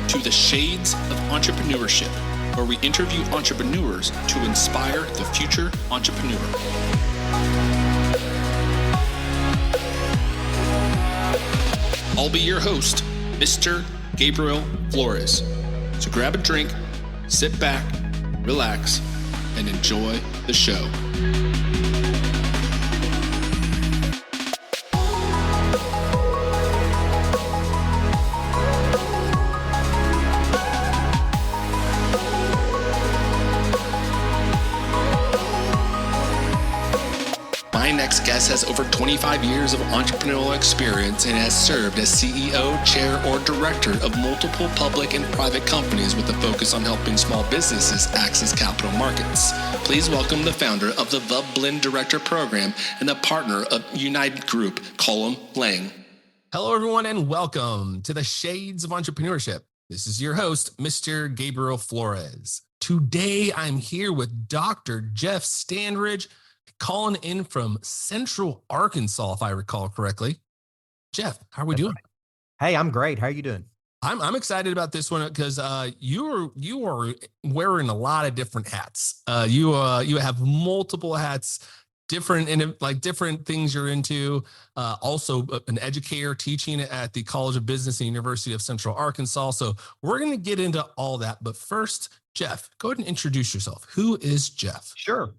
to the Shades of Entrepreneurship, where we interview entrepreneurs to inspire the future entrepreneur. I'll be your host, Mr. Gabriel Flores. So grab a drink, sit back, relax, and enjoy the show. My next guest has over 25 years of entrepreneurial experience and has served as CEO, chair, or director of multiple public and private companies with a focus on helping small businesses access capital markets. Please welcome the founder of the Veblen Director program and the partner of United Group, Callum Laing. Hello, everyone, and welcome to the Shades of Entrepreneurship. This is your host, Mr. Gabriel Flores. Today, I'm here with Dr. Jeff Standridge, calling in from Central Arkansas, if I recall correctly. Jeff, how are we doing? Right. Hey, I'm great. How are you doing? I'm excited about this one because you are wearing a lot of different hats. You have multiple hats, different things you're into. Also, an educator teaching at the College of Business and University of Central Arkansas. So we're going to get into all that. But first, Jeff, go ahead and introduce yourself. Who is Jeff? Sure.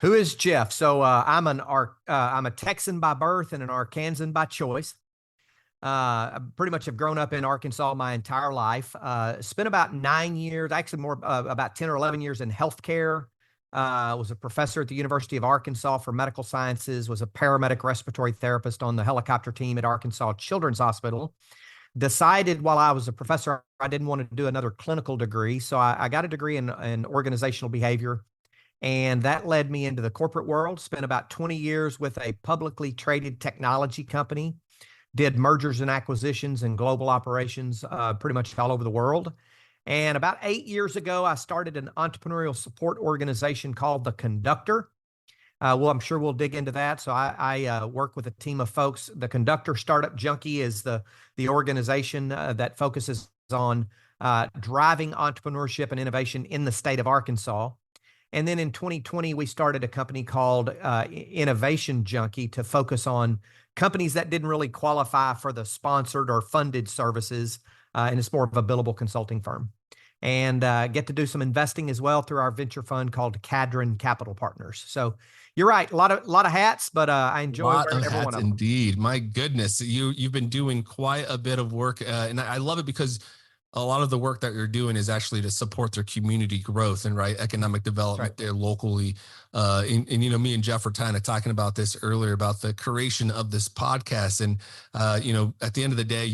Who is Jeff? So I'm a Texan by birth and an Arkansan by choice. I pretty much have grown up in Arkansas my entire life. Spent about 9 years, actually more about 10 or 11 years in healthcare. Was a professor at the University of Arkansas for medical sciences. Was a paramedic respiratory therapist on the helicopter team at Arkansas Children's Hospital. Decided while I was a professor I didn't want to do another clinical degree, so I got a degree in organizational behavior. And that led me into the corporate world. Spent about 20 years with a publicly traded technology company, did mergers and acquisitions and global operations pretty much all over the world. And about 8 years ago, I started an entrepreneurial support organization called The Conductor. Well, I'm sure we'll dig into that. So I work with a team of folks. The Conductor Startup Junkie is the organization that focuses on driving entrepreneurship and innovation in the state of Arkansas. And then in 2020, we started a company called Innovation Junkie to focus on companies that didn't really qualify for the sponsored or funded services. And it's more of a billable consulting firm. And get to do some investing as well through our venture fund called Cadron Capital Partners. So you're right, a lot of hats, but I enjoy wearing every one of them. Indeed. My goodness, you've been doing quite a bit of work, and I love it because a lot of the work that you're doing is actually to support their community growth and economic development there locally. And me and Jeff were kind of talking about this earlier about the creation of this podcast. And, at the end of the day,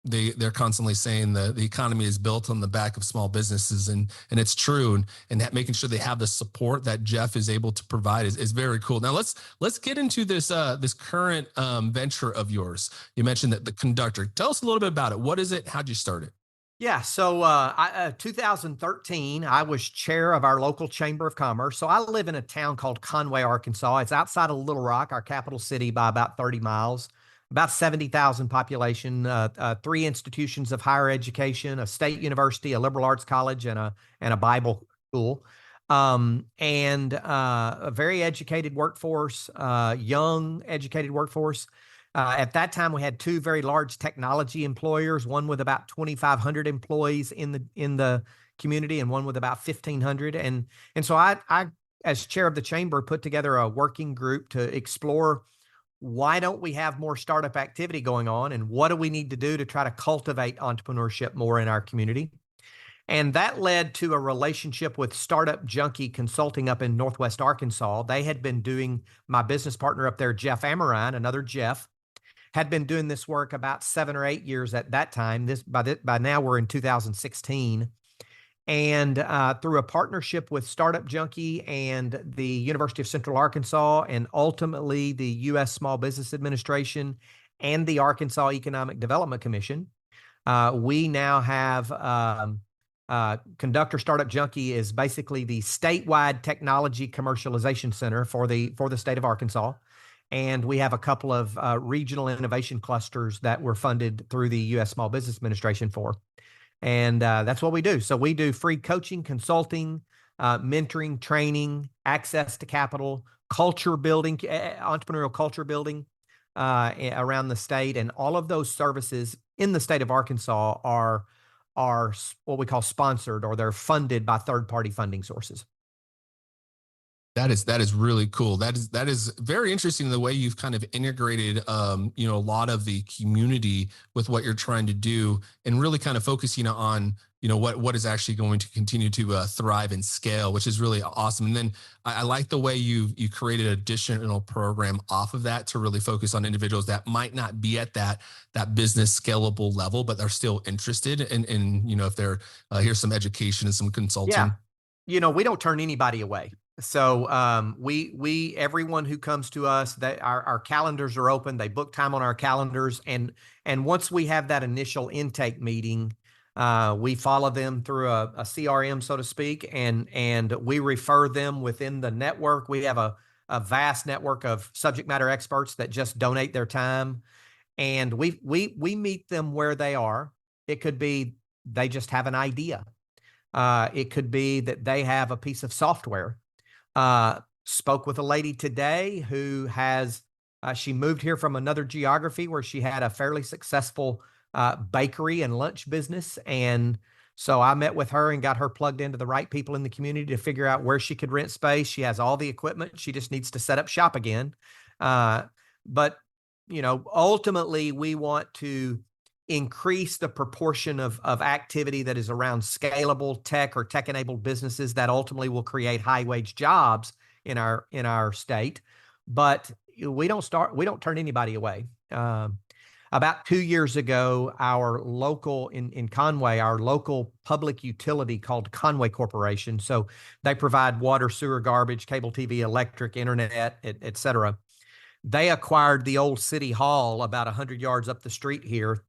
they're constantly saying the economy is built on the back of small businesses, and it's true. And making sure they have the support that Jeff is able to provide is very cool. Now let's get into this current venture of yours. You mentioned that The Conductor. Tell us a little bit about it. What is it? How'd you start it? Yeah, so 2013, I was chair of our local chamber of commerce. So I live in a town called Conway, Arkansas. It's outside of Little Rock, our capital city, by about 30 miles, about 70,000 population, 3 institutions of higher education, a state university, a liberal arts college, and a Bible school, and a very educated workforce, young educated workforce. At that time, we had 2 very large technology employers, one with about 2,500 employees in the community, and one with about 1,500. And so I, as chair of the chamber, put together a working group to explore why don't we have more startup activity going on, and what do we need to do to try to cultivate entrepreneurship more in our community. And that led to a relationship with Startup Junkie Consulting up in Northwest Arkansas. They had been doing, my business partner up there, Jeff Amorine, another Jeff, had been doing this work about 7 or 8 years at that time. By now we're in 2016. And through a partnership with Startup Junkie and the University of Central Arkansas, and ultimately the U.S. Small Business Administration and the Arkansas Economic Development Commission, we now have Conductor Startup Junkie is basically the statewide technology commercialization center for the state of Arkansas. And we have a couple of regional innovation clusters that were funded through the U.S. Small Business Administration for. And that's what we do. So we do free coaching, consulting, mentoring, training, access to capital, culture building, entrepreneurial culture building around the state. And all of those services in the state of Arkansas are what we call sponsored, or they're funded by third-party funding sources. That is really cool. That is very interesting, the way you've kind of integrated a lot of the community with what you're trying to do, and really kind of focusing on what is actually going to continue to thrive and scale, which is really awesome. And then I like the way you created an additional program off of that to really focus on individuals that might not be at that business scalable level, but they're still interested in if they're here's some education and some consulting. Yeah, we don't turn anybody away. So we everyone who comes to us, that our calendars are open. They book time on our calendars, and once we have that initial intake meeting, we follow them through a CRM, so to speak, and we refer them within the network. We have a vast network of subject matter experts that just donate their time, and we meet them where they are. It could be they just have an idea. It could be that they have a piece of software. Spoke with a lady today who has, she moved here from another geography where she had a fairly successful bakery and lunch business. And so I met with her and got her plugged into the right people in the community to figure out where she could rent space. She has all the equipment. She just needs to set up shop again. But, ultimately we want to increase the proportion of activity that is around scalable tech or tech-enabled businesses that ultimately will create high-wage jobs in our state. But we don't turn anybody away. About 2 years ago, our local in Conway, our local public utility called Conway Corporation. So they provide water, sewer, garbage, cable TV, electric, internet, et cetera. They acquired the old city hall about 100 yards up the street here,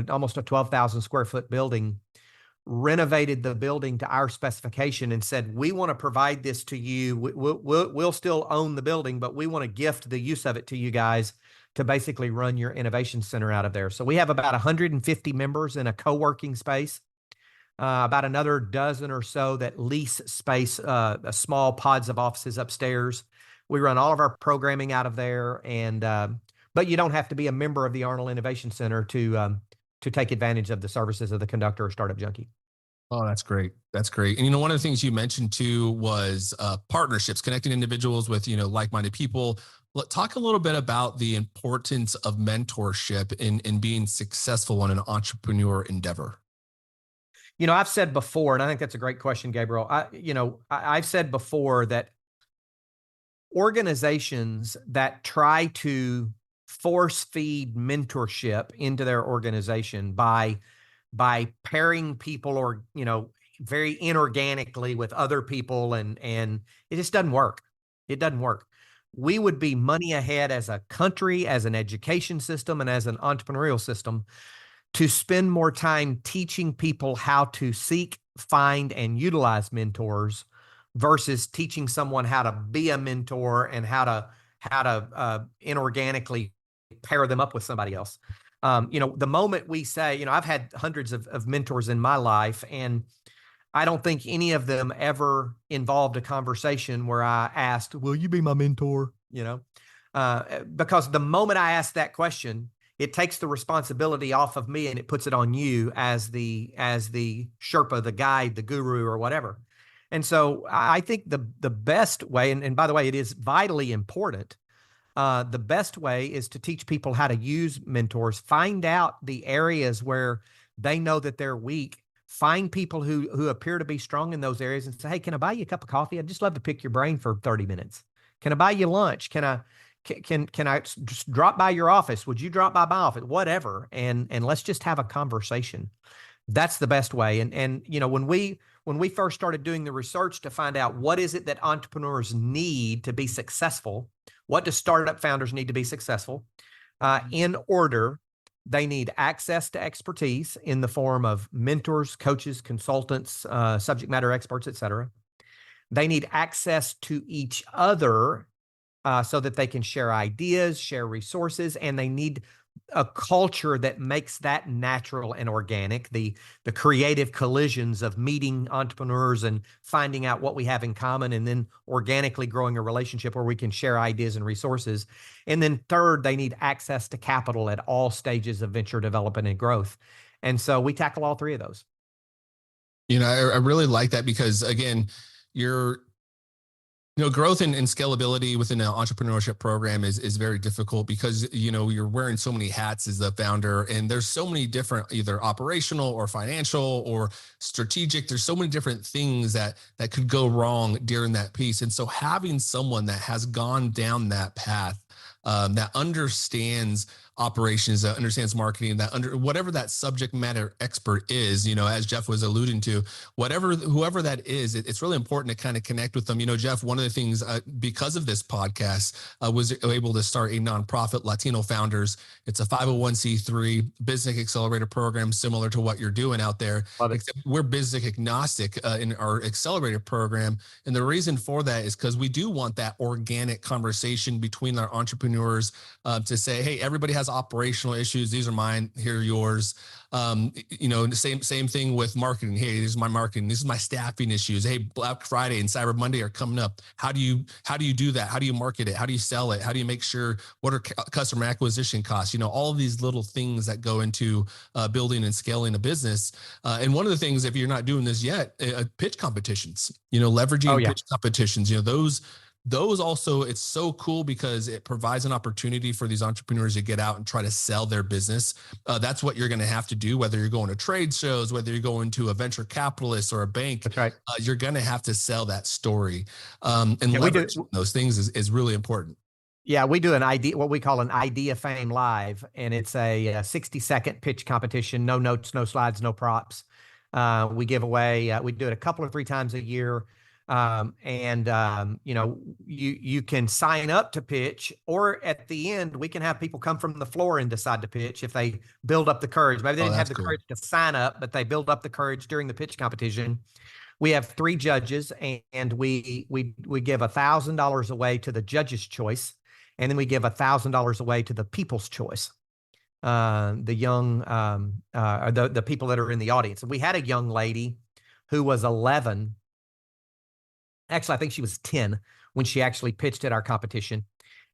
almost a 12,000 square foot building, renovated the building to our specification and said, we want to provide this to you. We'll still own the building, but we want to gift the use of it to you guys to basically run your innovation center out of there. So we have about 150 members in a co-working space, about another dozen or so that lease space, small pods of offices upstairs. We run all of our programming out of there, and but you don't have to be a member of the Arnold Innovation Center to take advantage of the services of the Conductor or Startup Junkie. Oh, that's great. That's great. And one of the things you mentioned too was partnerships, connecting individuals with like-minded people. Talk a little bit about the importance of mentorship in being successful in an entrepreneur endeavor. I've said before, and I think that's a great question, Gabriel. I've said before that organizations that try to force feed mentorship into their organization by pairing people or very inorganically with other people, and it just doesn't work. It doesn't work. We would be money ahead as a country, as an education system, and as an entrepreneurial system to spend more time teaching people how to seek, find, and utilize mentors versus teaching someone how to be a mentor and how to inorganically pair them up with somebody else. The moment we say, I've had hundreds of mentors in my life, and I don't think any of them ever involved a conversation where I asked, will you be my mentor? Because the moment I ask that question, it takes the responsibility off of me and it puts it on you as the Sherpa, the guide, the guru, or whatever. And so I think the best way, and by the way, it is vitally important. The best way is to teach people how to use mentors, find out the areas where they know that they're weak, find people who appear to be strong in those areas and say, hey, can I buy you a cup of coffee? I'd just love to pick your brain for 30 minutes. Can I buy you lunch? Can I just drop by your office? Would you drop by my office? Whatever. And let's just have a conversation. That's the best way. And when we first started doing the research to find out what is it that entrepreneurs need to be successful, what do startup founders need to be successful? In order, they need access to expertise in the form of mentors, coaches, consultants, subject matter experts, et cetera. They need access to each other so that they can share ideas, share resources, and they need a culture that makes that natural and organic, the creative collisions of meeting entrepreneurs and finding out what we have in common, and then organically growing a relationship where we can share ideas and resources. And then third, they need access to capital at all stages of venture development and growth. And so we tackle all three of those. I really like that because, again, you're growth and scalability within an entrepreneurship program is very difficult because, you're wearing so many hats as the founder, and there's so many different, either operational or financial or strategic. There's so many different things that could go wrong during that piece. And so having someone that has gone down that path, that understands operations, that understands marketing, whatever that subject matter expert is, as Jeff was alluding to, whoever that is, it's really important to kind of connect with them. Jeff, one of the things, because of this podcast, was able to start a nonprofit, Latino Founders. It's a 501c3 business accelerator program, similar to what you're doing out there. Except we're business agnostic in our accelerator program. And the reason for that is because we do want that organic conversation between our entrepreneurs to say, hey, everybody has operational issues. These are mine. Here are yours. The same thing with marketing. Hey, this is my marketing. This is my staffing issues. Hey, Black Friday and Cyber Monday are coming up. How do you do that? How do you market it? How do you sell it? How do you make sure, what are customer acquisition costs? All of these little things that go into building and scaling a business. And one of the things, if you're not doing this yet, pitch competitions, leveraging pitch competitions, those also, it's so cool because it provides an opportunity for these entrepreneurs to get out and try to sell their business. That's what you're going to have to do, whether you're going to trade shows, whether you're going to a venture capitalist or a bank. That's right. You're going to have to sell that story. And leveraging those things is really important. Yeah, we do what we call an Idea Fame Live, and it's a 60-second pitch competition. No notes, no slides, no props. We give away, we do it a couple or three times a year. You can sign up to pitch, or at the end, we can have people come from the floor and decide to pitch if they build up the courage. Maybe they didn't have the courage to sign up, but they build up the courage during the pitch competition. We have 3 judges, and we give $1,000 away to the judge's choice, and then we give $1,000 away to the people's choice. The young, the people that are in the audience. And we had a young lady who was 11. Actually, I think she was 10 when she actually pitched at our competition.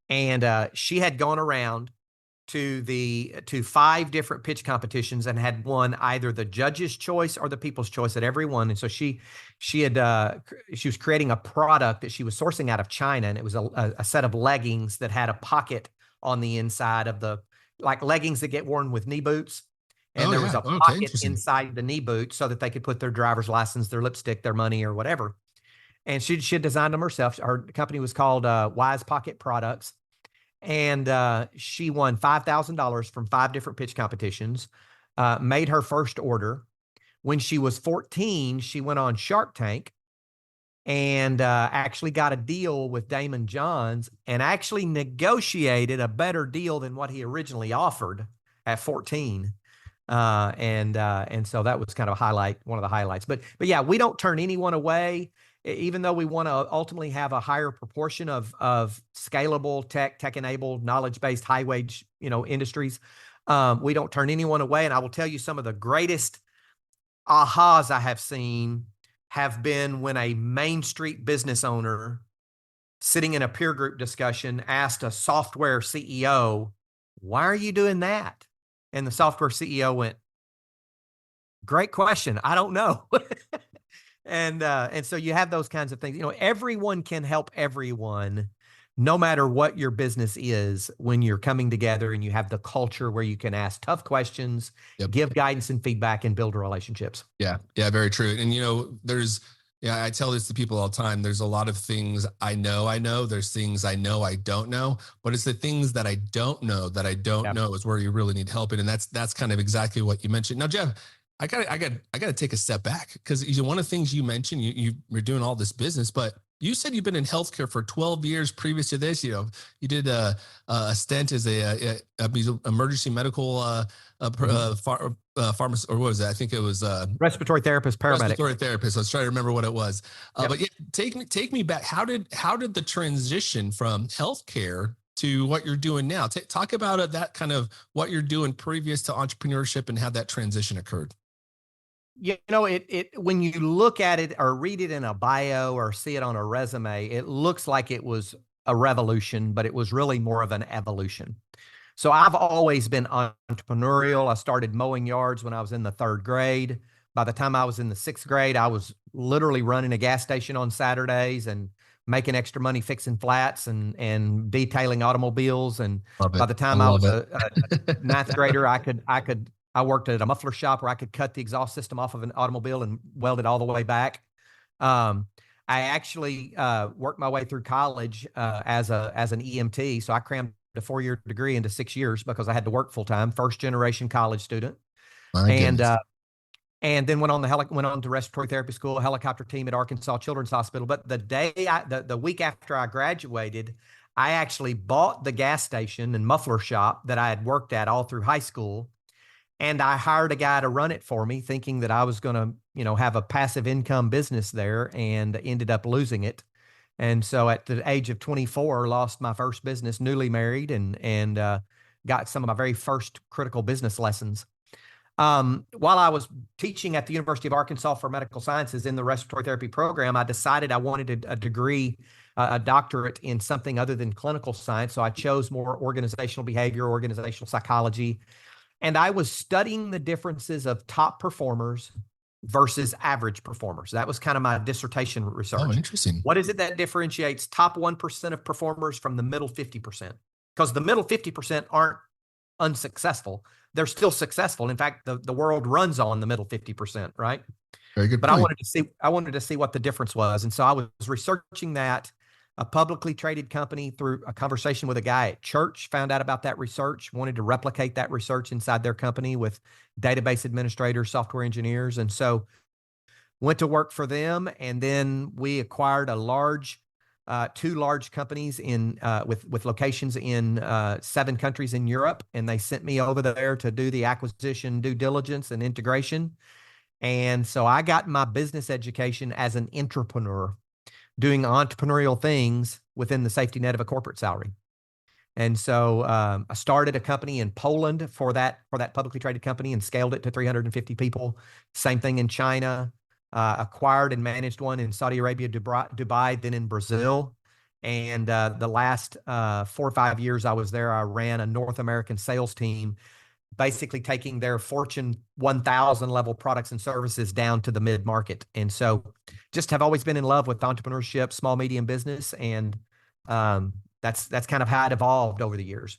And she had gone around to 5 different pitch competitions and had won either the judge's choice or the people's choice at every one. And so she was creating a product that she was sourcing out of China, and it was a set of leggings that had a pocket on the inside of like leggings that get worn with knee boots. And there was a pocket inside the knee boot so that they could put their driver's license, their lipstick, their money, or whatever. And she had designed them herself. Her company was called Wise Pocket Products. And she won $5,000 from 5 different pitch competitions, made her first order. When she was 14, she went on Shark Tank and actually got a deal with Damon Johns and actually negotiated a better deal than what he originally offered at 14. And so that was kind of one of the highlights. But yeah, we don't turn anyone away. Even though we want to ultimately have a higher proportion of scalable tech-enabled, knowledge-based, high-wage, industries, we don't turn anyone away. And I will tell you, some of the greatest ahas I have seen have been when a Main Street business owner sitting in a peer group discussion asked a software CEO, "Why are you doing that?" And the software CEO went, "Great question. I don't know." And so you have those kinds of things. Everyone can help everyone, no matter what your business is, when you're coming together and you have the culture where you can ask tough questions, give guidance and feedback, and build relationships. Yeah, very true. And I tell this to people all the time. There's a lot of things I know. There's things I know I don't know, but it's the things that I don't know is where you really need help in. And that's kind of exactly what you mentioned. Now, Jeff, I gotta take a step back, because one of the things you mentioned, you're doing all this business, but you said you've been in healthcare for 12 years previous to this. You did a stint as a emergency medical pharmacist, or what was that? I think it was respiratory therapist, paramedic. Respiratory therapist. I was trying to remember what it was. But yeah, take me back. How did the transition from healthcare to what you're doing now. Talk about that kind of what you're doing previous to entrepreneurship and how that transition occurred. It when you look at it or read it in a bio or see it on a resume, it looks like it was a revolution, but it was really more of an evolution. So I've always been entrepreneurial. I started mowing yards when I was in the 3rd grade. By the time I was in the 6th grade, I was literally running a gas station on Saturdays and making extra money fixing flats and detailing automobiles. And Love by it. the I time I love was it. a 9th grader, I worked at a muffler shop where I could cut the exhaust system off of an automobile and weld it all the way back. I actually worked my way through college as an EMT. So I crammed a 4-year degree into 6 years because I had to work full time. First generation college student, My and goodness. and then went on to respiratory therapy school, helicopter team at Arkansas Children's Hospital. But the week after I graduated, I actually bought the gas station and muffler shop that I had worked at all through high school. And I hired a guy to run it for me, thinking that I was going to, have a passive income business there, and ended up losing it. And so at the age of 24, lost my first business, newly married, and got some of my very first critical business lessons. While I was teaching at the University of Arkansas for medical sciences in the respiratory therapy program, I decided I wanted a degree, a doctorate in something other than clinical science. So I chose more organizational behavior, organizational psychology. And I was studying the differences of top performers versus average performers. That was kind of my dissertation research. Oh, interesting. What is it that differentiates top 1% of performers from the middle 50%? Because the middle 50% aren't unsuccessful. They're still successful. In fact, the world runs on the middle 50%, right? Very good But point. I wanted to see what the difference was. And so I was researching that. A publicly traded company, through a conversation with a guy at church, found out about that research, wanted to replicate that research inside their company with database administrators, software engineers. And so went to work for them. And then we acquired two large companies with locations in 7 countries in Europe. And they sent me over there to do the acquisition, due diligence, and integration. And so I got my business education as an entrepreneur, doing entrepreneurial things within the safety net of a corporate salary. And so I started a company in Poland for that publicly traded company and scaled it to 350 people. Same thing in China. Acquired and managed one in Saudi Arabia, Dubai, then in Brazil. And the last 4 or 5 years I was there, I ran a North American sales team, basically taking their Fortune 1000 level products and services down to the mid market. And so just have always been in love with entrepreneurship, small, medium business. And that's kind of how it evolved over the years.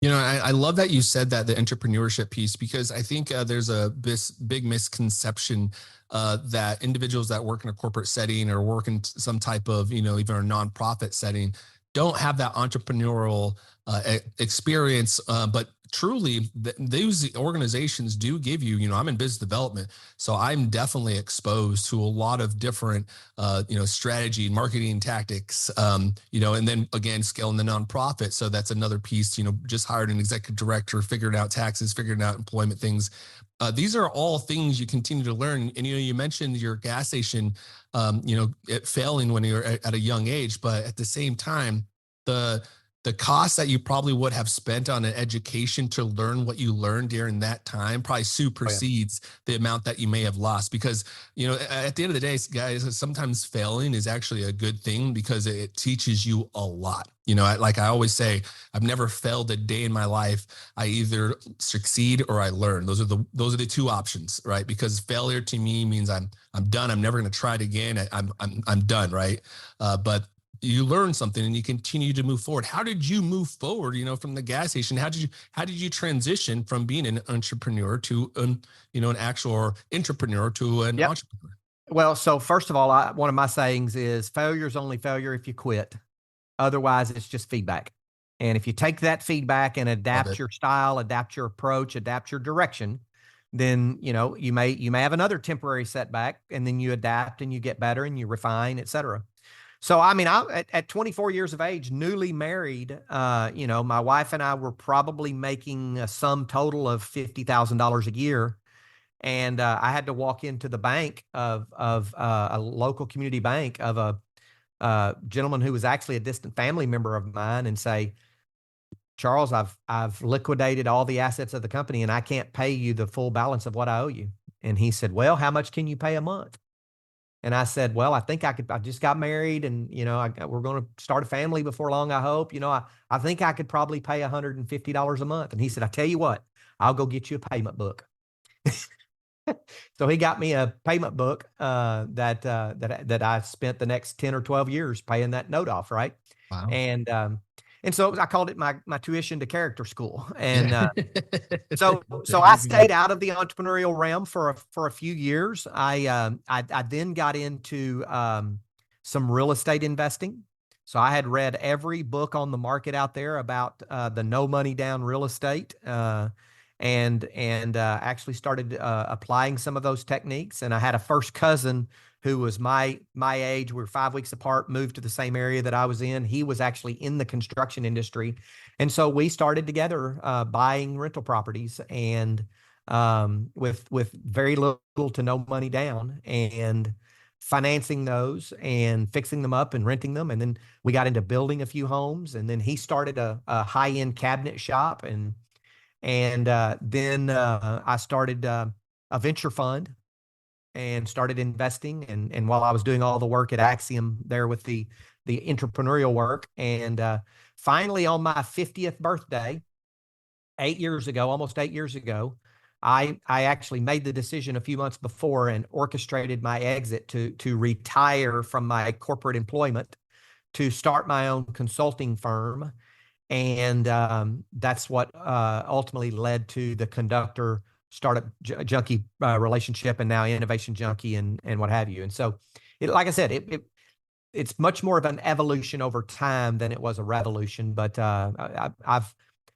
I love that you said that, the entrepreneurship piece, because I think there's a big misconception that individuals that work in a corporate setting or work in some type of, even a nonprofit setting, don't have that entrepreneurial experience. But truly, those organizations do give you, I'm in business development, so I'm definitely exposed to a lot of different, strategy, marketing tactics, and then again, scaling the nonprofit. So that's another piece, just hired an executive director, figuring out taxes, figuring out employment things. These are all things you continue to learn. And, you mentioned your gas station, it failing when you're at a young age, but at the same time, the cost that you probably would have spent on an education to learn what you learned during that time probably supersedes the amount that you may have lost. Because, at the end of the day, guys, sometimes failing is actually a good thing because it teaches you a lot. Like I always say, I've never failed a day in my life. I either succeed or I learn. Those are the two options, right? Because failure to me means I'm done. I'm never going to try it again. I'm done, right? But you learn something and you continue to move forward. How did you move forward, from the gas station? How did you transition from being an entrepreneur to an actual entrepreneur to an entrepreneur? Well, so first of all, one of my sayings is failure is only failure if you quit. Otherwise, it's just feedback. And if you take that feedback and adapt your style, adapt your approach, adapt your direction, then, you may have another temporary setback, and then you adapt and you get better and you refine, et cetera. So, I at 24 years of age, newly married, my wife and I were probably making a sum total of $50,000 a year. And I had to walk into the bank of a local community bank of a gentleman who was actually a distant family member of mine and say, Charles, I've liquidated all the assets of the company and I can't pay you the full balance of what I owe you. And he said, well, how much can you pay a month? And I said, well, I think I could, I just got married and, we're going to start a family before long, I hope. I think I could probably pay $150 a month. And he said, I tell you what, I'll go get you a payment book. So he got me a payment book that I spent the next 10 or 12 years paying that note off, right? Wow. And so I called it my tuition to character school. And Yeah. so I stayed out of the entrepreneurial realm for a few years. I then got into some real estate investing. So I had read every book on the market out there about the no money down real estate, and actually started applying some of those techniques. And I had a first cousin who was my age. We were 5 weeks apart, moved to the same area that I was in. He was actually in the construction industry. And so we started together buying rental properties and with very little to no money down and financing those and fixing them up and renting them. And then we got into building a few homes. And then he started a high-end cabinet shop. And then I started a venture fund and started investing. And while I was doing all the work at Axiom there with the entrepreneurial work, and finally on my 50th birthday, 8 years ago, almost 8 years ago, I actually made the decision a few months before and orchestrated my exit to retire from my corporate employment to start my own consulting firm. And that's what ultimately led to the Conductor Startup Junkie relationship, and now Innovation Junkie and what have you. And so, like I said, it's much more of an evolution over time than it was a revolution. But I've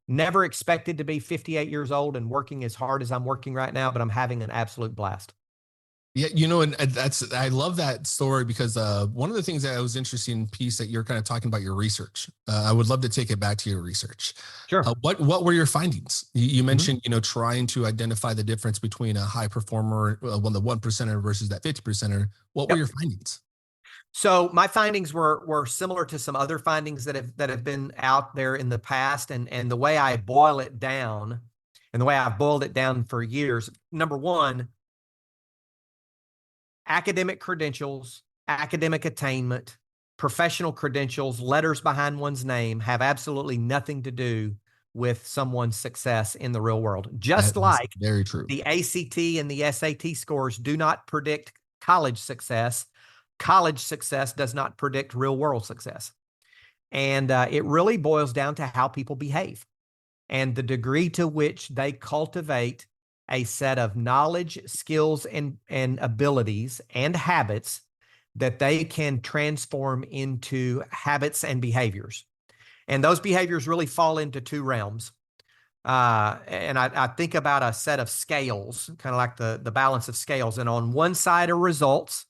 never expected to be 58 years old and working as hard as I'm working right now, but I'm having an absolute blast. Yeah, and I love that story because one of the things that was interesting piece that you're kind of talking about your research. I would love to take it back to your research. Sure. What were your findings? You mentioned, trying to identify the difference between a high performer, the 1%er versus that 50%er. What were your findings? So my findings were similar to some other findings that have been out there in the past, and the way I boil it down, and the way I've boiled it down for years. Number one, academic credentials, academic attainment, professional credentials, letters behind one's name have absolutely nothing to do with someone's success in the real world. Just like very true. The ACT and the SAT scores do not predict college success. College success does not predict real world success. And it really boils down to how people behave and the degree to which they cultivate a set of knowledge, skills, and abilities and habits that they can transform into habits and behaviors. And those behaviors really fall into two realms. And I think about a set of scales, kind of like the balance of scales. And on one side are results,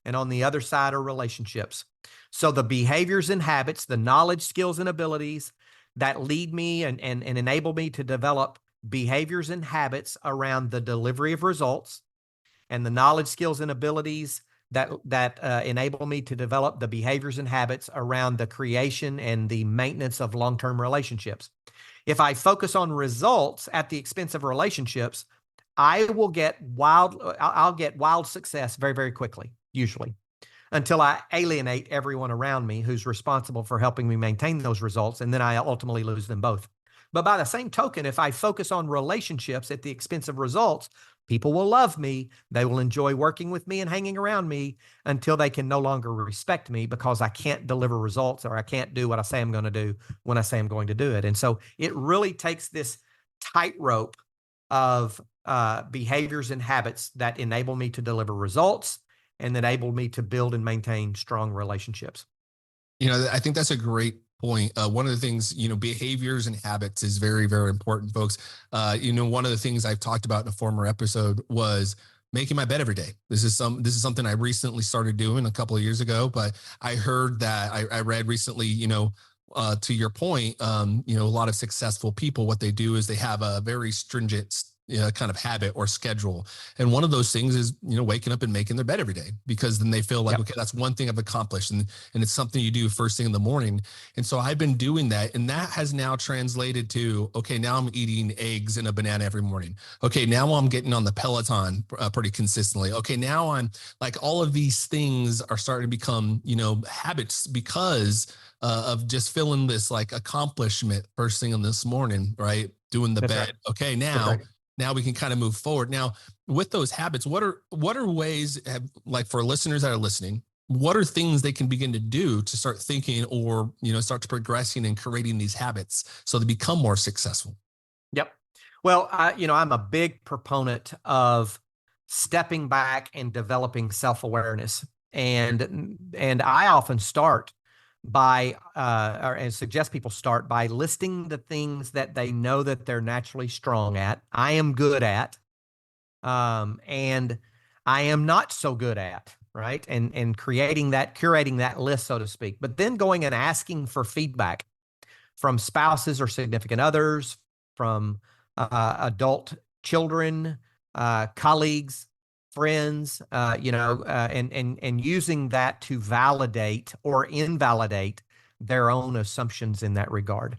and on the other side are relationships. So the behaviors and habits, the knowledge, skills, and abilities that lead me and enable me to develop behaviors and habits around the delivery of results, and the knowledge, skills, and abilities that enable me to develop the behaviors and habits around the creation and the maintenance of long-term relationships. If I focus on results at the expense of relationships, I'll get wild success very, very quickly, usually, until I alienate everyone around me who's responsible for helping me maintain those results, and then I ultimately lose them both. But by the same token, if I focus on relationships at the expense of results, people will love me. They will enjoy working with me and hanging around me until they can no longer respect me because I can't deliver results, or I can't do what I say I'm going to do when I say I'm going to do it. And so it really takes this tightrope of behaviors and habits that enable me to deliver results and enable me to build and maintain strong relationships. I think that's a great point. One of the things, behaviors and habits is very, very important, folks. One of the things I've talked about in a former episode was making my bed every day. This is something I recently started doing a couple of years ago, but I heard that I read recently, to your point, a lot of successful people, what they do is they have a very stringent kind of habit or schedule. And one of those things is, waking up and making their bed every day, because then they feel like, okay, that's one thing I've accomplished. And it's something you do first thing in the morning. And so I've been doing that. And that has now translated to, okay, now I'm eating eggs and a banana every morning. Okay, now I'm getting on the Peloton pretty consistently. Okay, now I'm like, all of these things are starting to become, habits because of just feeling this like accomplishment first thing in this morning, right? Doing the That's bed. right. Okay, now we can kind of move forward. Now, with those habits, what are ways, like for listeners that are listening, what are things they can begin to do to start thinking, or, start to progressing and creating these habits so they become more successful? Yep. Well, I'm a big proponent of stepping back and developing self-awareness. And I often start by, and suggest people start by listing the things that they know that they're naturally strong at, I am good at, and I am not so good at, right? And curating that list, so to speak. But then going and asking for feedback from spouses or significant others, from adult children, colleagues, friends, and using that to validate or invalidate their own assumptions in that regard.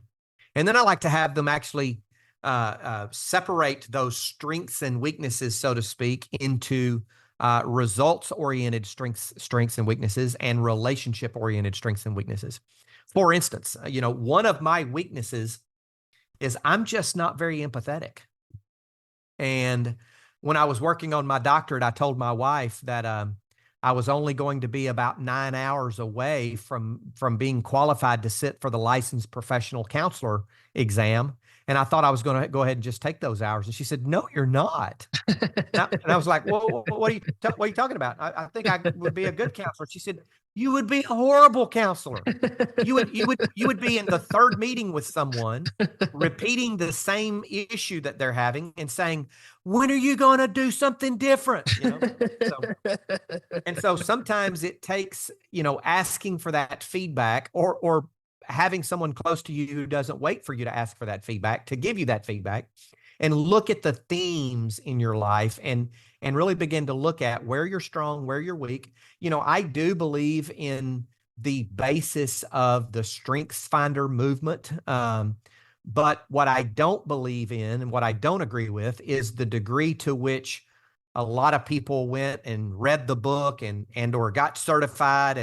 And then I like to have them actually separate those strengths and weaknesses, so to speak, into results-oriented strengths and weaknesses, and relationship-oriented strengths and weaknesses. For instance, one of my weaknesses is I'm just not very empathetic. And when I was working on my doctorate, I told my wife that I was only going to be about 9 hours away from being qualified to sit for the licensed professional counselor exam. And I thought I was going to go ahead and just take those hours. And she said, "No, you're not." And I was like, "Well, what are you talking about? I think I would be a good counselor." She said, "You would be a horrible counselor. You would be in the third meeting with someone, repeating the same issue that they're having and saying, 'When are you going to do something different?'" So sometimes it takes, asking for that feedback, or having someone close to you who doesn't wait for you to ask for that feedback to give you that feedback, and look at the themes in your life, and really begin to look at where you're strong, where you're weak. I do believe in the basis of the Strengths Finder movement. But what I don't believe in, and what I don't agree with, is the degree to which a lot of people went and read the book and or got certified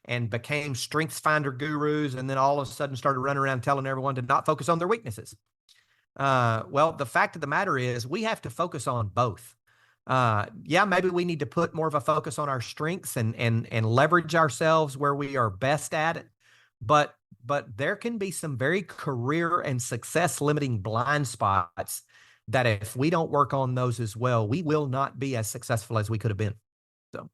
and became Strengths Finder gurus, and then all of a sudden started running around telling everyone to not focus on their weaknesses. Well, the fact of the matter is we have to focus on both. Maybe we need to put more of a focus on our strengths and leverage ourselves where we are best at it. But there can be some very career and success limiting blind spots that if we don't work on those as well, we will not be as successful as we could have been. So.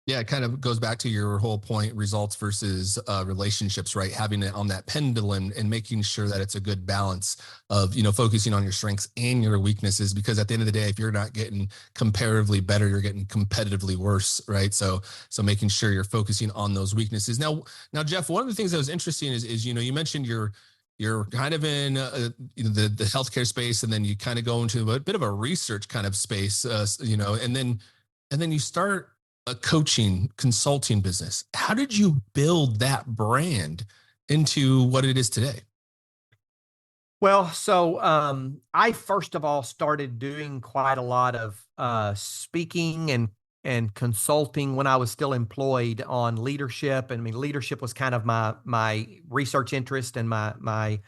Yeah, it kind of goes back to your whole point, results versus relationships, right? Having it on that pendulum and making sure that it's a good balance of, focusing on your strengths and your weaknesses, because at the end of the day, if you're not getting comparatively better, you're getting competitively worse, right? So making sure you're focusing on those weaknesses. Now, Jeff, one of the things that was interesting is you mentioned you're kind of in the healthcare space, and then you kind of go into a bit of a research kind of space, and then you start a coaching consulting business. How did you build that brand into what it is today? Well, so I first of all started doing quite a lot of speaking and consulting when I was still employed on leadership. And I mean, leadership was kind of my research interest and my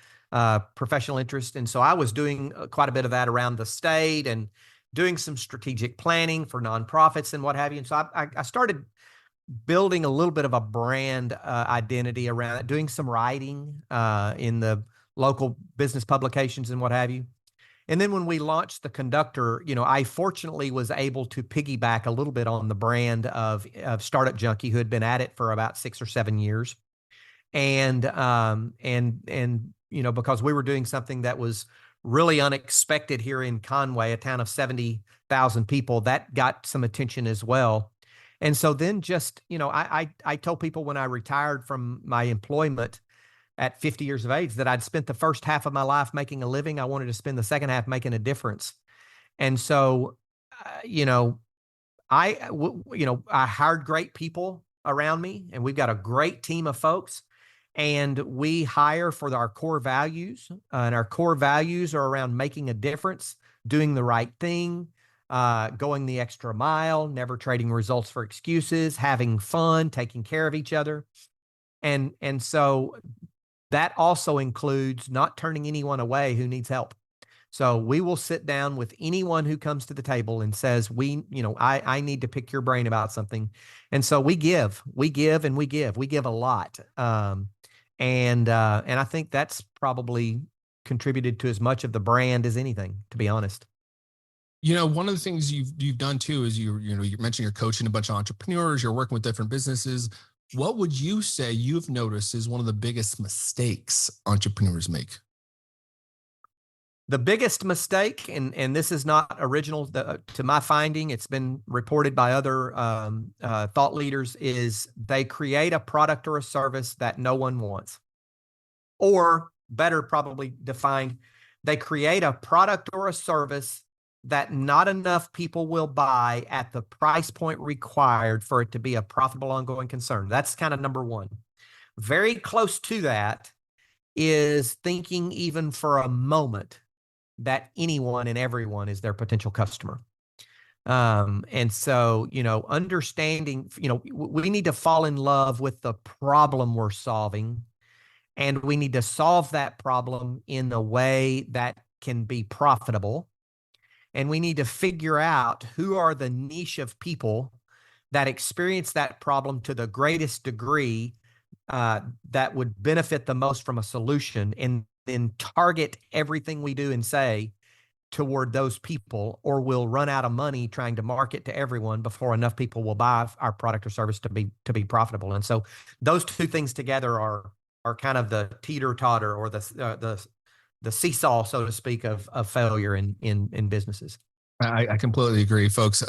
professional interest. And so I was doing quite a bit of that around the state and doing some strategic planning for nonprofits and what have you. And so I started building a little bit of a brand identity around it, doing some writing in the local business publications and what have you. And then when we launched The Conductor, I fortunately was able to piggyback a little bit on the brand of Startup Junkie, who had been at it for about 6 or 7 years. And because we were doing something that was really unexpected here in Conway, a town of 70,000 people, that got some attention as well. And so then I told people when I retired from my employment at 50 years of age that I'd spent the first half of my life making a living. I wanted to spend the second half making a difference. And so, you know, I hired great people around me, and we've got a great team of folks, and we hire for our core values, and our core values are around making a difference, doing the right thing, going the extra mile, never trading results for excuses, having fun, taking care of each other. And so that also includes not turning anyone away who needs help. So we will sit down with anyone who comes to the table and says, I need to pick your brain about something. And so we give, and we give a lot. And I think that's probably contributed to as much of the brand as anything, to be honest. One of the things you've done too is you mentioned you're coaching a bunch of entrepreneurs, you're working with different businesses. What would you say you've noticed is one of the biggest mistakes entrepreneurs make? The biggest mistake, and this is not original to my finding, it's been reported by other thought leaders, is they create a product or a service that no one wants. Or better probably defined, they create a product or a service that not enough people will buy at the price point required for it to be a profitable ongoing concern. That's kind of number one. Very close to that is thinking even for a moment that anyone and everyone is their potential customer. And so, understanding, we need to fall in love with the problem we're solving, and we need to solve that problem in a way that can be profitable. And we need to figure out who are the niche of people that experience that problem to the greatest degree, that would benefit the most from a solution, and then target everything we do and say toward those people, or we'll run out of money trying to market to everyone before enough people will buy our product or service to be profitable. And so those two things together are kind of the teeter-totter, or the seesaw, so to speak, of failure in businesses. I completely agree, folks.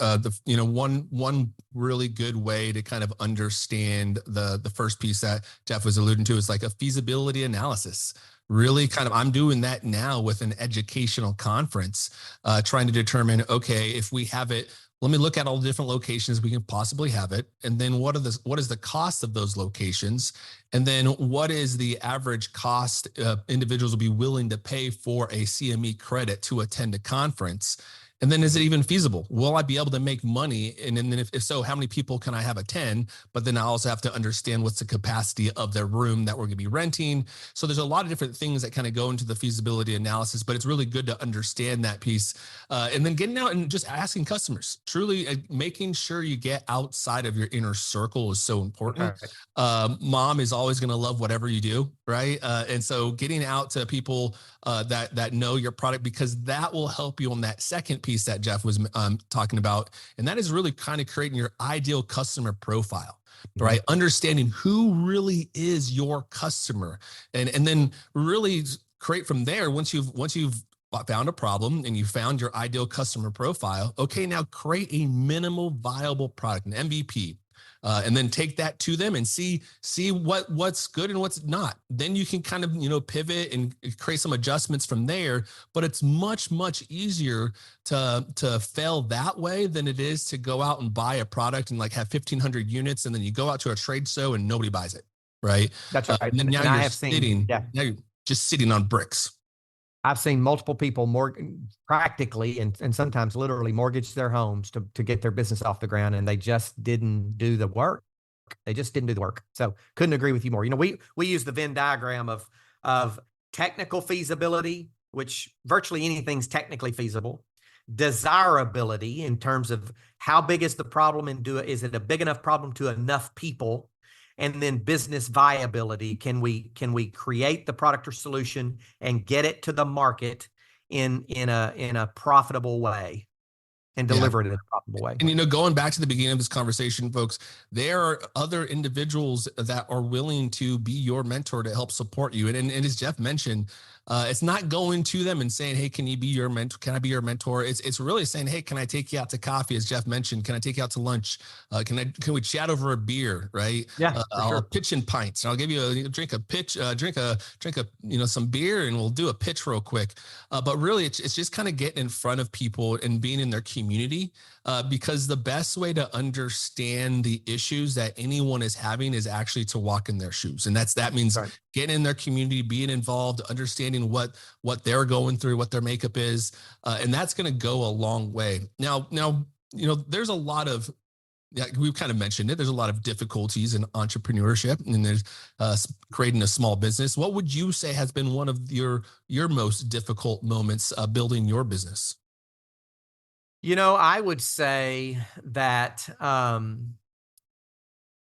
One really good way to kind of understand the first piece that Jeff was alluding to is like a feasibility analysis. Really kind of, I'm doing that now with an educational conference, trying to determine, okay, if we have it, let me look at all the different locations we can possibly have it. And then what is the cost of those locations? And then what is the average cost individuals will be willing to pay for a CME credit to attend a conference? And then is it even feasible? Will I be able to make money? And then if so, how many people can I have attend? But then I also have to understand what's the capacity of the room that we're going to be renting. So there's a lot of different things that kind of go into the feasibility analysis, but it's really good to understand that piece. And then getting out and just asking customers, truly making sure you get outside of your inner circle is so important. Right. Mom is always going to love whatever you do, right? And so getting out to people that know your product, because that will help you on that second piece that Jeff was talking about. And that is really kind of creating your ideal customer profile, right? Mm-hmm. Understanding who really is your customer, and then really create from there. Once you've found a problem and you found your ideal customer profile, okay, now create a minimal viable product, an MVP. And then take that to them and see what's good and what's not. Then you can kind of, pivot and create some adjustments from there. But it's much, much easier to fail that way than it is to go out and buy a product and like have 1,500 units. And then you go out to a trade show and nobody buys it. Right. That's right. And then now now you're just sitting on bricks. I've seen multiple people practically and sometimes literally mortgage their homes to get their business off the ground, and they just didn't do the work. So couldn't agree with you more. We use the Venn diagram of technical feasibility, which virtually anything's technically feasible. Desirability in terms of how big is the problem, and is it a big enough problem to enough people? And then business viability. Can we create the product or solution and get it to the market in a profitable way, and deliver it in a profitable way? And, going back to the beginning of this conversation, folks, there are other individuals that are willing to be your mentor to help support you. And as Jeff mentioned, It's not going to them and saying, "Hey, can you be your mentor? Can I be your mentor?" It's really saying, "Hey, can I take you out to coffee?" As Jeff mentioned, can I take you out to lunch? Can we chat over a beer? Right? Yeah, for I'll sure. pitch in pints. I'll give you a drink a some beer, and we'll do a pitch real quick. But really, it's just kind of getting in front of people and being in their community, because the best way to understand the issues that anyone is having is actually to walk in their shoes, and that means Right. getting in their community, being involved, understanding what they're going through, what their makeup is, and that's going to go a long way. Now, there's a lot of, yeah, we've kind of mentioned it. There's a lot of difficulties in entrepreneurship, and there's creating a small business. What would you say has been one of your most difficult moments building your business? I would say that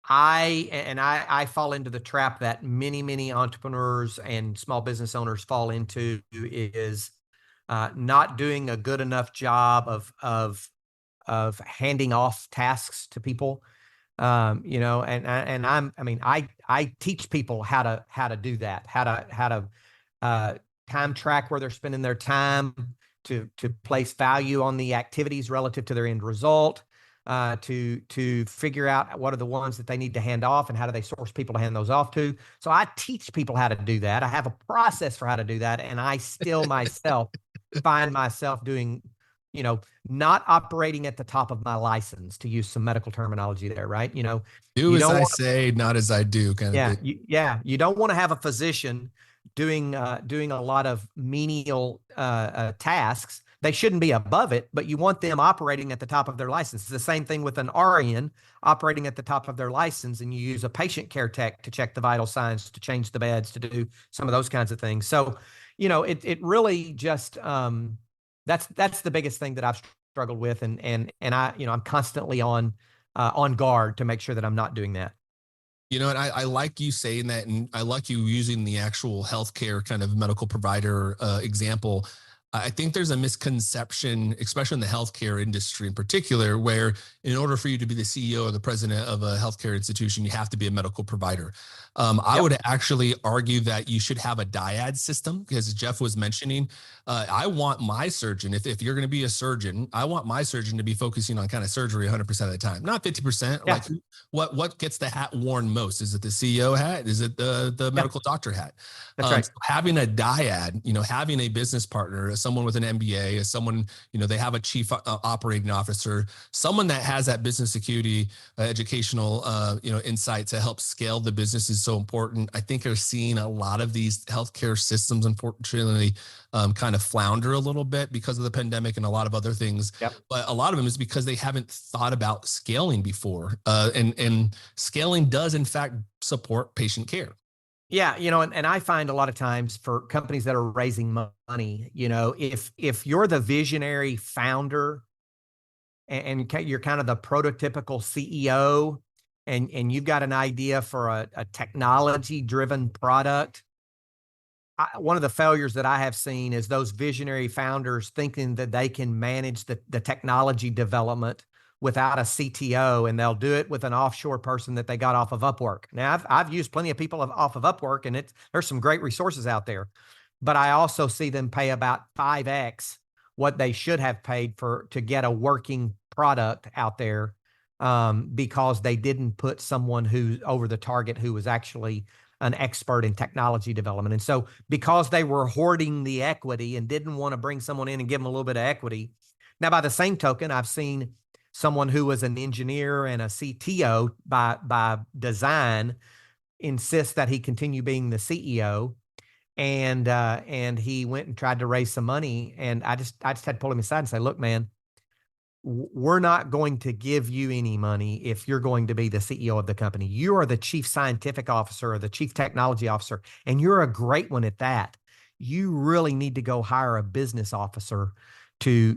I fall into the trap that many entrepreneurs and small business owners fall into, is not doing a good enough job of handing off tasks to people. I teach people how to do that, how to uh, time track where they're spending their time, to place value on the activities relative to their end result, to figure out what are the ones that they need to hand off and how do they source people to hand those off to. So I teach people how to do that. I have a process for how to do that, and I still myself find myself doing, not operating at the top of my license, to use some medical terminology there, right? Do You as don't I want, say, not as I do, kind of yeah, thing. you don't want to have a physician doing a lot of menial tasks. They shouldn't be above it, but you want them operating at the top of their license. It's the same thing with an RN operating at the top of their license, and you use a patient care tech to check the vital signs, to change the beds, to do some of those kinds of things. So, it really just that's the biggest thing that I've struggled with, and I'm constantly on guard to make sure that I'm not doing that. And I like you saying that, and I like you using the actual healthcare kind of medical provider example. I think there's a misconception, especially in the healthcare industry in particular, where in order for you to be the CEO or the president of a healthcare institution, you have to be a medical provider. I Yep. would actually argue that you should have a dyad system, because Jeff was mentioning, I want my surgeon, if you're going to be a surgeon, I want my surgeon to be focusing on kind of surgery 100% of the time, not 50%. Yeah. Like, what gets the hat worn most? Is it the CEO hat? Is it the Yeah. medical doctor hat? That's right. So having a dyad, having a business partner, as someone with an MBA, as someone, they have a chief operating officer, someone that has that business acuity, educational, insight to help scale the business is so important. I think you're seeing a lot of these healthcare systems, unfortunately, kind of flounder a little bit because of the pandemic and a lot of other things. Yep. But a lot of them is because they haven't thought about scaling before. And scaling does, in fact, support patient care. Yeah, and I find a lot of times for companies that are raising money, if you're the visionary founder, and you're kind of the prototypical CEO, and you've got an idea for a technology driven product, one of the failures that I have seen is those visionary founders thinking that they can manage the technology development without a CTO, and they'll do it with an offshore person that they got off of Upwork. Now, I've used plenty of people off of Upwork, and there's some great resources out there, but I also see them pay about 5x what they should have paid to get a working product out there, because they didn't put someone who's over the target who was actually an expert in technology development. And so, because they were hoarding the equity and didn't want to bring someone in and give them a little bit of equity. Now, by the same token, I've seen someone who was an engineer and a CTO by design insist that he continue being the CEO, and he went and tried to raise some money, and I just had to pull him aside and say, "Look, man, we're not going to give you any money if you're going to be the CEO of the company. You are the chief scientific officer or the chief technology officer, and you're a great one at that. You really need to go hire a business officer to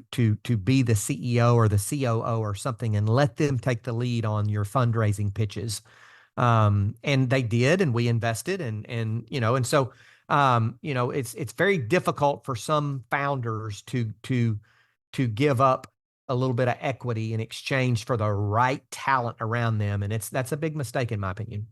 be the CEO or the COO or something, and let them take the lead on your fundraising pitches." And they did, and we invested, and so it's very difficult for some founders to give up a little bit of equity in exchange for the right talent around them. And that's a big mistake, in my opinion.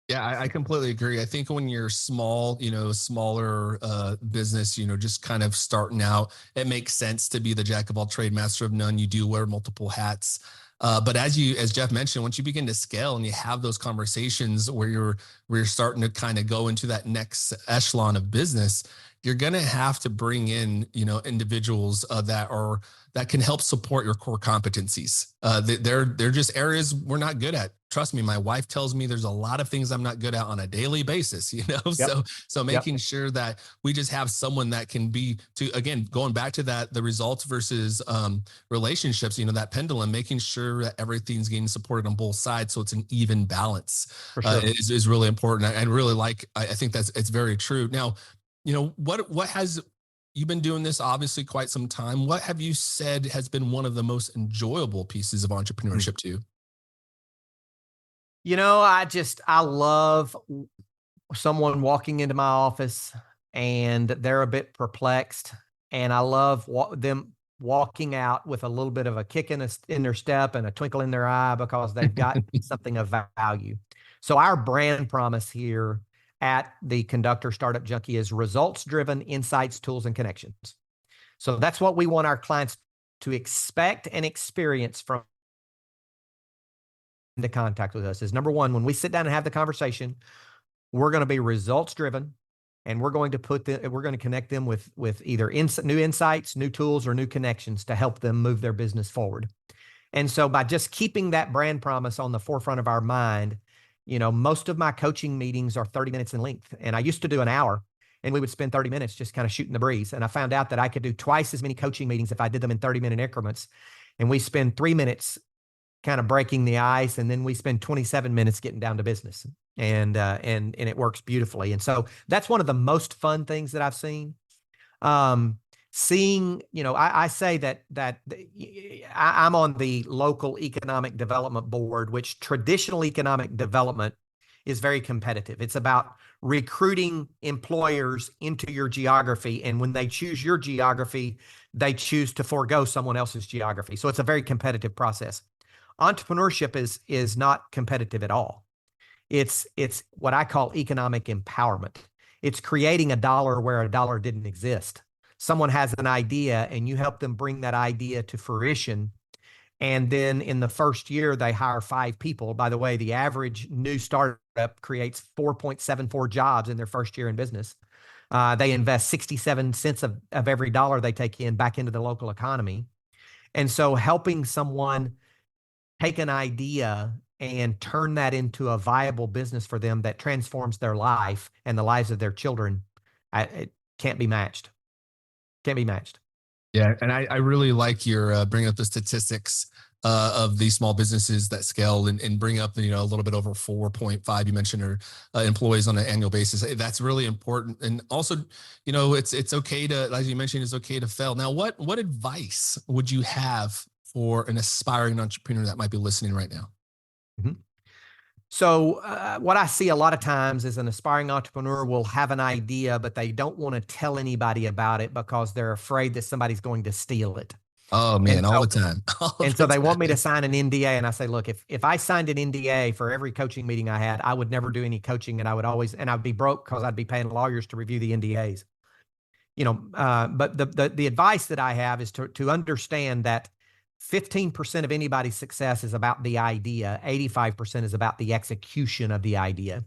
Yeah, I completely agree. I think when you're small, smaller business, just kind of starting out, it makes sense to be the jack of all trade, master of none. You do wear multiple hats. But as Jeff mentioned, once you begin to scale and you have those conversations where you're starting to kind of go into that next echelon of business, you're going to have to bring in, individuals that can help support your core competencies. They're just areas we're not good at. Trust me, my wife tells me there's a lot of things I'm not good at on a daily basis, Yep. So making sure that we just have someone that can be again, going back to that, the results versus relationships, that pendulum, making sure that everything's getting supported on both sides. So it's an even balance For sure. is really important. I really I think it's very true. Now, what has you've been doing this obviously quite some time. What have you said has been one of the most enjoyable pieces of entrepreneurship to you? I love someone walking into my office and they're a bit perplexed, and I love them walking out with a little bit of a kick in their step and a twinkle in their eye because they've got something of value. So our brand promise here at the Conductor Startup Junkie is results-driven insights, tools, and connections. So that's what we want our clients to expect and experience from into contact with us. Is number one, when we sit down and have the conversation, we're going to be results driven, and we're going to connect them with either new insights, new tools, or new connections to help them move their business forward. And so by just keeping that brand promise on the forefront of our mind, most of my coaching meetings are 30 minutes in length, and I used to do an hour, and we would spend 30 minutes just kind of shooting the breeze. And I found out that I could do twice as many coaching meetings if I did them in 30-minute increments. And we spend 3 minutes kind of breaking the ice, and then we spend 27 minutes getting down to business, and it works beautifully. And so that's one of the most fun things that I've seen. Seeing, I say that I'm on the local economic development board, which traditional economic development is very competitive. It's about recruiting employers into your geography, and when they choose your geography, they choose to forego someone else's geography. So it's a very competitive process. Entrepreneurship is not competitive at all. It's what I call economic empowerment. It's creating a dollar where a dollar didn't exist. Someone has an idea and you help them bring that idea to fruition. And then in the first year, they hire 5 people. By the way, the average new startup creates 4.74 jobs in their first year in business. They invest 67 cents of every dollar they take in back into the local economy. And so helping someone take an idea and turn that into a viable business for them that transforms their life and the lives of their children, it can't be matched. Can't be matched. Yeah, and I really like your bringing up the statistics of these small businesses that scale and bring up a little bit over 4.5 you mentioned or employees on an annual basis. That's really important. And also, it's okay to, as you mentioned, it's okay to fail. Now, what advice would you have for an aspiring entrepreneur that might be listening right now? Mm-hmm. So what I see a lot of times is an aspiring entrepreneur will have an idea, but they don't want to tell anybody about it because they're afraid that somebody's going to steal it. Oh man, all the time. So they want me to sign an NDA, and I say, look, if I signed an NDA for every coaching meeting I had, I would never do any coaching, and I'd be broke because I'd be paying lawyers to review the NDAs. But the advice that I have is to understand that 15% of anybody's success is about the idea. 85% is about the execution of the idea.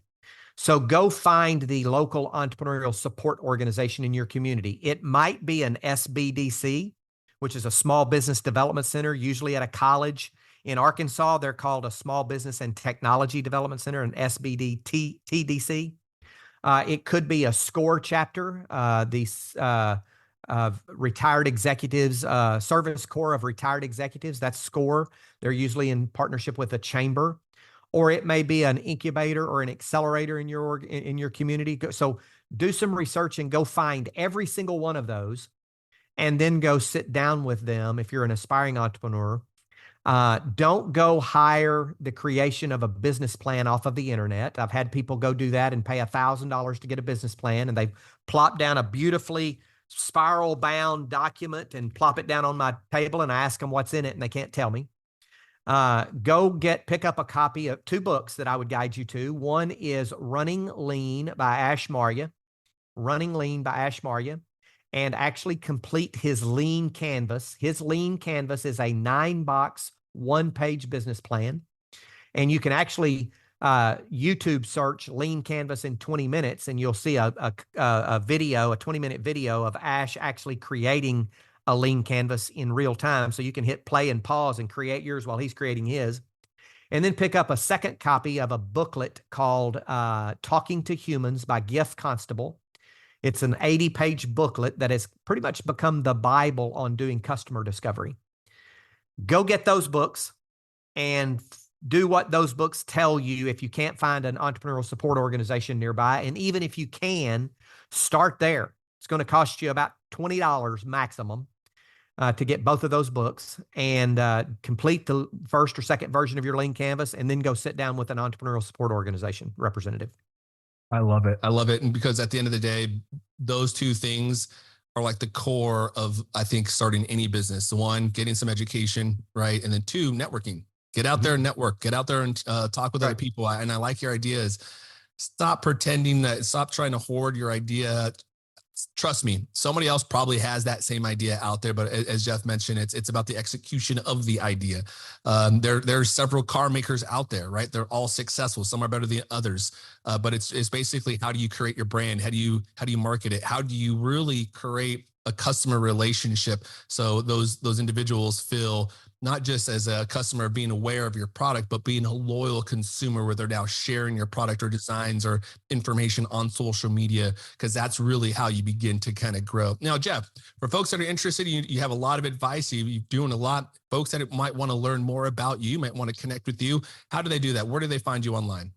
So go find the local entrepreneurial support organization in your community. It might be an SBDC, which is a small business development center, usually at a college. In Arkansas, they're called a Small Business and Technology Development Center, an SBDTDC. It could be a SCORE chapter, retired executives, Service Corps of Retired Executives. That's SCORE. They're usually in partnership with a chamber. Or it may be an incubator or an accelerator in your community. So do some research and go find every single one of those, and then go sit down with them if you're an aspiring entrepreneur. Don't go hire the creation of a business plan off of the internet. I've had people go do that and pay $1,000 to get a business plan, and they plop down a beautifully spiral bound document and plop it down on my table, and I ask them what's in it, and they can't tell me. pick up a copy of 2 books that I would guide you to. One is Running Lean by Ash Maurya, and actually complete his Lean Canvas. His Lean Canvas is a 9-box, 1-page business plan. And you can actually YouTube search Lean Canvas in 20 minutes, and you'll see a 20-minute video of Ash actually creating a Lean Canvas in real time. So you can hit play and pause and create yours while he's creating his. And then pick up a second copy of a booklet called Talking to Humans by Giff Constable. It's an 80-page booklet that has pretty much become the Bible on doing customer discovery. Go get those books and do what those books tell you if you can't find an entrepreneurial support organization nearby. And even if you can, start there. It's going to cost you about $20 maximum to get both of those books and complete the first or second version of your Lean Canvas, and then go sit down with an entrepreneurial support organization representative. I love it. And because at the end of the day, those 2 things are like the core of, I think, starting any business. 1, getting some education, right? And then 2, networking. Get out there and network. Get out there and talk with other people. And I like your ideas. Stop pretending stop trying to hoard your idea. Trust me, somebody else probably has that same idea out there, but as Jeff mentioned, it's about the execution of the idea. There's several car makers out there, right? They're all successful. Some are better than others, but it's basically, how do you create your brand? How do you market it? How do you really create a customer relationship so those individuals feel not just as a customer being aware of your product, but being a loyal consumer where they're now sharing your product or designs or information on social media, because that's really how you begin to kind of grow. Now, Jeff, for folks that are interested, you have a lot of advice. You're doing a lot. Folks that might want to learn more about you, might want to connect with you. How do they do that? Where do they find you online?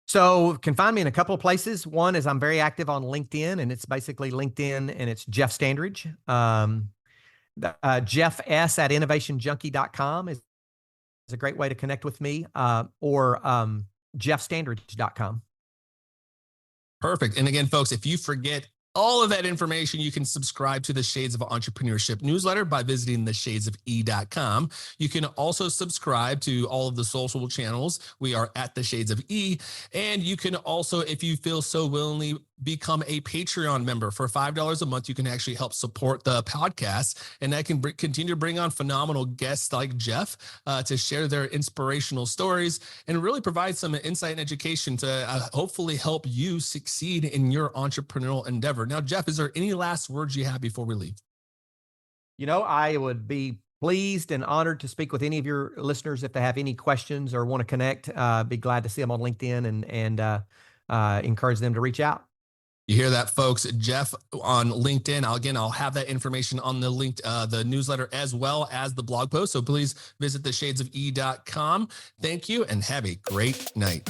So you can find me in a couple of places. One is I'm very active on LinkedIn, and it's basically LinkedIn, and it's Jeff Standridge. Jeff S at innovationjunkie.com is a great way to connect with me, or jeffstandridge.com. Perfect. And again, folks, if you forget all of that information, you can subscribe to the Shades of Entrepreneurship newsletter by visiting theshadesofE.com. You can also subscribe to all of the social channels. We are at the Shades of E. And you can also, if you feel so willingly, become a Patreon member. For $5 a month, you can actually help support the podcast. And I can continue to bring on phenomenal guests like Jeff to share their inspirational stories and really provide some insight and education to hopefully help you succeed in your entrepreneurial endeavor. Now, Jeff, is there any last words you have before we leave? I would be pleased and honored to speak with any of your listeners if they have any questions or want to connect. Be glad to see them on LinkedIn and encourage them to reach out. You hear that, folks? Jeff on LinkedIn. I'll have that information on the link, the newsletter, as well as the blog post. So please visit theshadesofE.com. Thank you and have a great night.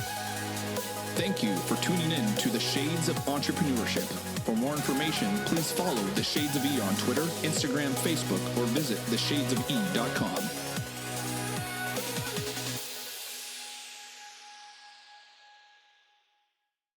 Thank you for tuning in to the Shades of Entrepreneurship. For more information, please follow the Shades of E on Twitter, Instagram, Facebook, or visit theshadesofE.com.